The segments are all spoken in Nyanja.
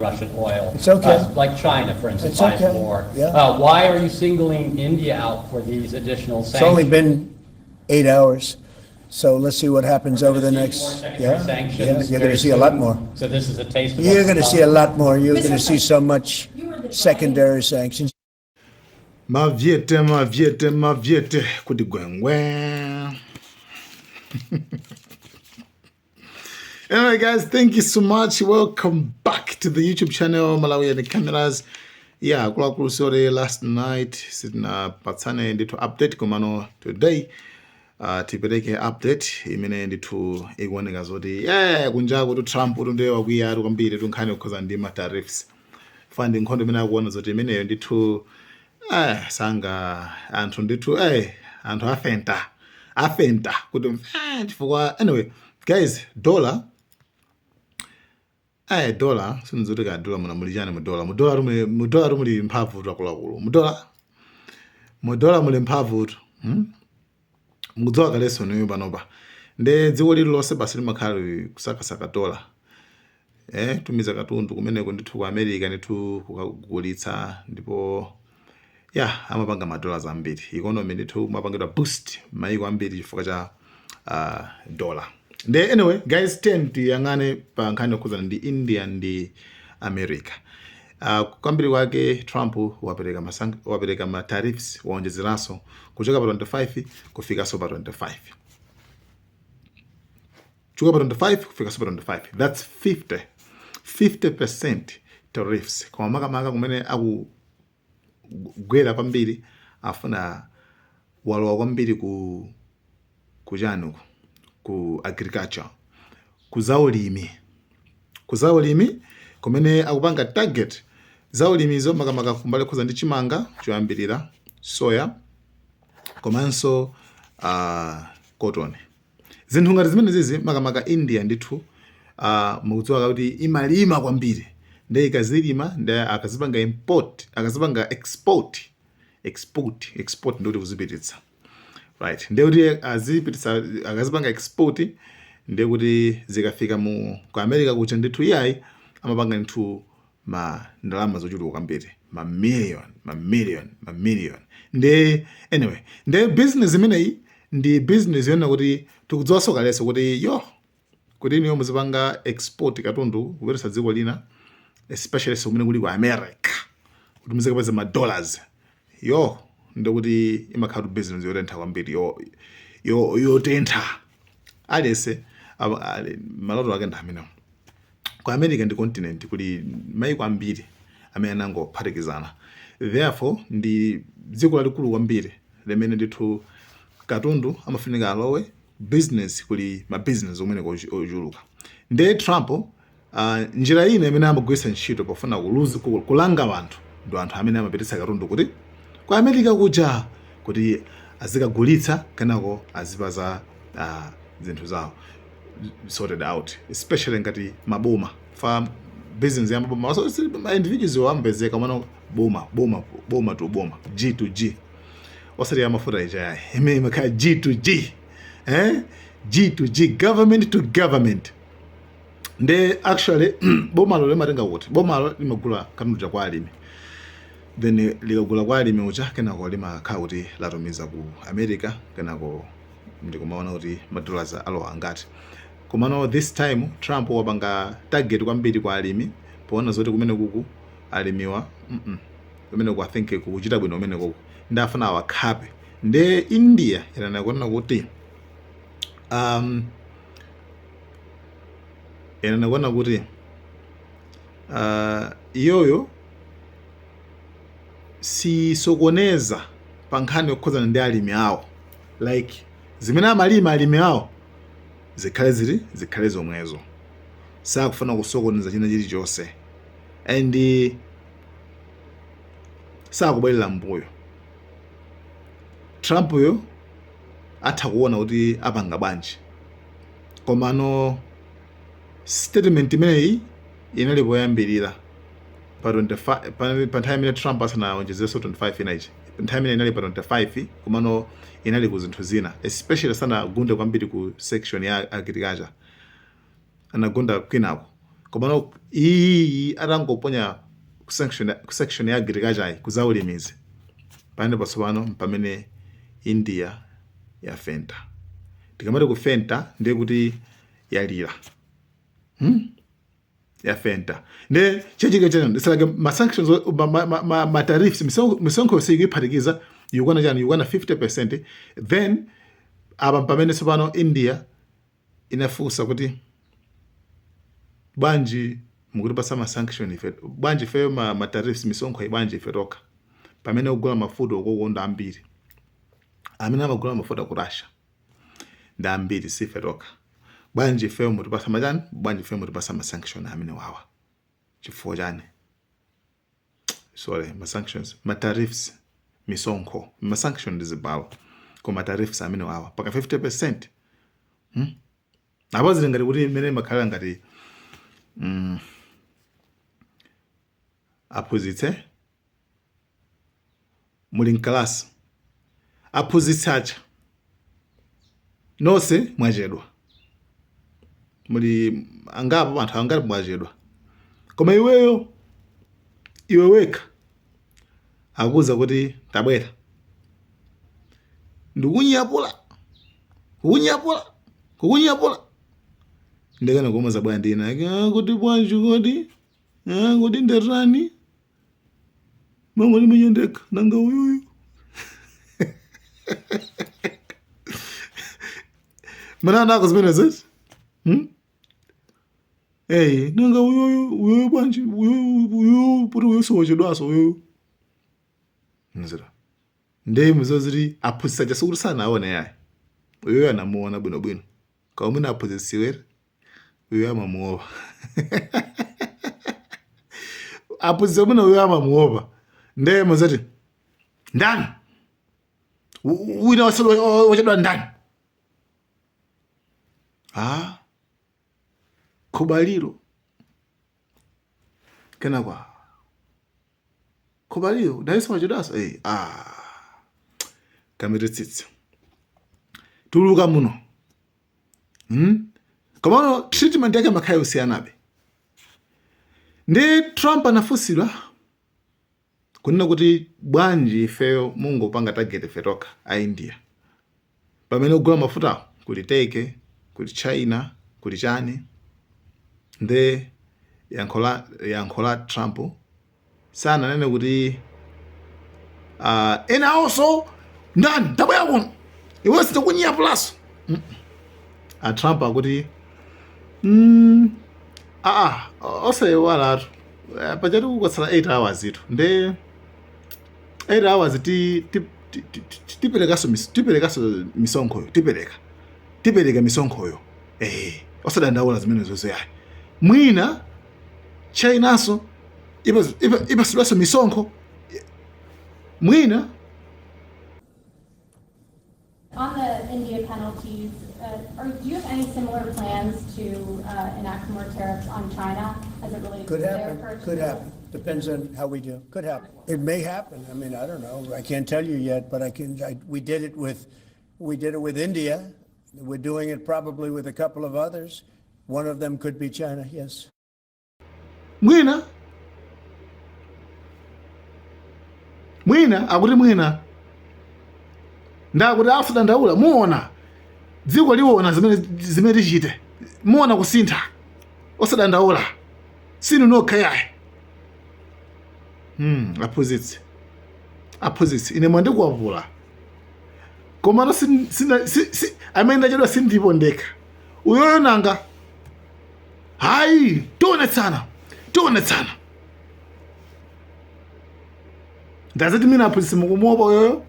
Russian oil. It's okay. Like China, for instance, It's buys okay. more. Yeah. Why are you singling India out for these additional It's only sanctions? been 8 hours, so let's see what happens over the More next, secondary sanctions you're going very to see a lot soon. more. So this is a taste of You're what's going to to see a come. lot more. You're going to see so much secondary sanctions. Maviete kuti gwengwe. Anyway, guys, thank you so much. Welcome back to the YouTube channel Malawi and the Cameras. Yeah, kula sorry last night sitna patsane ndithu update komano today tipeleke update imene ndithu ikuoneka zoti kunja kuti Trump ndiye wakwiya ari kwambiri tunkhani kukhoza ndi ma tariffs fandi nkhondo imene akuona zoti imeneyo ndithu sanga anthu ndithu anthu afenta kuti chifukwa anyway guys dollar sinzoti ka dollar muna mulijana mu dollar muli mphamvu takulakulo mu dollar muli mphamvu mudzoka leso niyo panopa nde dziko lililonse basi limakhala kusakasaka dollar tumiza katundu kumeneko ndithu ku America ndithu kukagulitsa ndipo amapanga madollars ambiri economy ndithu mapangidwa boost maiko ambiri chifukwa cha dollar. Nde anyway guys tiyang'ane pa nkhani yokhuzana ndi India ndi America. Kwambiri kwake Trump wapereka ma tariffs waonjezeranso kuchoka pa 25 kufika so pa 25. Kuchoka pa 25 kufika so pa 25. That's 50% tariffs. Kwa makamaka kumene akugwera kwambiri afuna walowa kwambiri kujanuko ku agriculture kuzaulimi kumene akupanga target zaulimizo makamaka kumbali khuza ndi chimanga choyambirira soya komanso cotton. Zinthu ngati zimene zizi makamaka India ndithu mukudziwa kuti imalima kwambiri nde ikazilima nde akazipanga export ndikuti kuzipititsa. Right, nde kuti azipititsa akazipanga export nde kuti zikafika ku America kucha ndithu iyayi amapanga ndithu ndalama zochuluka kwambiri ma million. Nde anyway nde business imeneyi ndi business yona kuti tikudziwa sokaleso kuti kuti niyo muzipanga export katundu kupititsa dziko lina especially kumene kuli ku America kuti muzikapeza ma dollars ndikuti imakhala business yotentha kwambiri yotentha alese maloto ake ndamene ku America ndi continent kuli maiko ambiri amene anangophatikizana, therefore ndi dziko lalikulu kwambiri limene ndithu katundu amafunika alowe business kuli ma business omwe ochuluka. Nde Trump njira ine imene amagwiritsa ntchito pofuna kulanga anthu ndi anthu amene amapititsa katundu kuti ku America kuja kuti azikagulitsa kenako azipaza zinthu zawo sorted out, especially ngati maboma fa business ya maboma ma individuals wambezeka mwana boma to boma G to G osati ya mafuta ija imekhala G to G G to G, government to government. Nde actually boma lo limatenga kuti boma lo limagula katundu kwa alimi then likagula kwa alimi ucha kenako limakhala kuti latumiza ku America kenako ndikumaona kuti madollars alowa ngati komano this time Trump wapanga target kwambiri kwa alimi poona zoti kumene kuku alimiwa kumene ku I think kuchita bwino kumene kuku ndafuna awakhape. Nde India yanakona kuti yanakona kuti iyoyo si sokoneza pa nkhani yokhuzana ndi alimi awo, like zimene alimi awo zikhale zomwezo, sakufuna kusokoneza china chilichonse and sakubwerera mbuyo. Trump yo atha kuona kuti apanga bwanji komano statement imeneyi inali poyambirira pa 25 pa nthawi imene Trump asanaonjezeso 25 inachi nthawi imene inali pa 25 komano inali ku zinthu zina, especially sana gunde kwambiri ku section ya agriculture, anagunda kwinako komano iyi atangoponya section ya agriculture kuzaulimizi pamene patsopano pamene India yafenta. Tikamati kufenta ndiye kuti yalira yafenta nde chechike chano ndisalake ma sanctions ma tariffs misonkho yonse ikuyiphatikiza yukwana chani yukwana 50%. Then apa pamene tsopano India inafunsa kuti bwanji mukutipasa ma sanction ife bwanji fe ma tariffs misonkho bwanji ife toka pamene ugula mafuta ukokonda ambiri amene amagula mafuta ku Russia nda ambiri sife toka bwanji fe mutipasa majani bwanji fe mutipasa ma sanction amene wawa chifukwa chani sorry ma sanctions ma tariffs misonkho ma sanction ndizibawa koma tariffs amene wawa paka 50%. Apo zili ngati kuti imene makhala ngati aphunzitse muli mkalasi aphunzitse aja nonse mwachedwa muli angapo anthu angati mwachedwa koma iwe wekha akuza kuti tabwera ndikunyapula ndekana koma zabwera ndina kuti bwanji kuti nderani mangoli menyendeka nanga uyuyu mana nako zimene zezi nanga uyuyu bwanji uyuyu kuti uyu siwochedwaso uyuyu nzira ndeye muzoziri aphunzitsa chaso kuti sanaone yayi uyuyu anamuona bwinobwino koma mwina aphunzitsiwere uyuyu amamuopa aphunzitsa mwina uyuyu amamuopa ndeye muzoti ndani wina wachedwa ndani Khobaliro kenakwa Khobaliro ndaisa wachedwaso kamiritsitsa tuluka muno komano treatment yake makhayo usiyanabe ndi Trump anafunsidwa kunena kuti bwanji ifeyo mungopanga target ife toka a India pamene ugula mafuta kuli teke kuli China kuli chani nde yankhola Trump sana nene kuti ena also ndani tabwera kuno iwe sitakunyiya plus Trump akuti osewalatu pachati kukotsala 8 hours itu nde 8 hours tiperekaso misonkhoyo tipereka misonkhoyo osadandaula zimene zonse yayi mwina Chinaso ipasidwaso misonkho mwina. On the India penalties, do you have any similar plans to enact more tariffs on China as it relates to their purchases? Could happen. Depends on how we do. Could happen. It may happen. I mean, I don't know. I can't tell you yet, but we did it with India. We're doing it probably with a couple of others. One of them could be China. Yes. Mwina akuti mwina ndakuti afuta ndaula muona dziko liwona zimene tichite muona kusintha osadandaula sinu nokha yayi aphunzitsi ine mwandikuwavula komano amene ndachedwa sindipo ndekha uyoyo nanga hayi tionetsana ndazati mina aphunzitsi mukumuopa uyoyo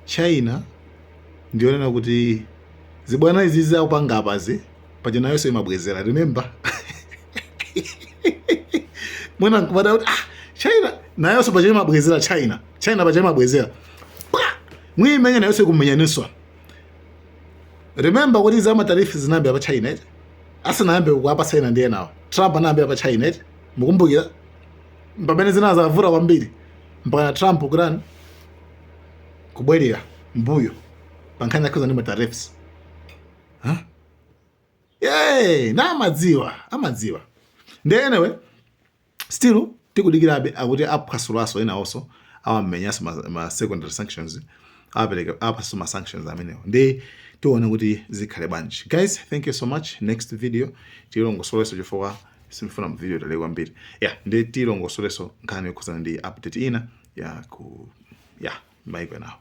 China ndionena kuti zibwana izi zakupanga apazi pachina yonse imabwezera remember mwina nkubada kuti China nayonso pachina imabwezera China pachina imabwezera mwimenya nayonse kumenyaniswa remember kuti za matarifu zinambe apa China asanayambe kuapa China ndiye nawo Trump anambe apa China mukumbukira pamene zinazavura kwambiri mpaka Trump kurani kubwerera mbuyo pankhani yakhoza ndi matariffs na amadziwa nde anyway still tikudikirabe akuti aphwasulaso enawonso awammenyanso ma secondary sanctions apereka aphaso ma sanctions amenewo ndi tione kuti zikhale bwanji. Guys, thank you so much. Next video tilongosoleso chifukwa simfuna mu video tale kwambiri ndi tilongosoleso nkhani yokhuzana ndi update ina ya ku maiko nawo.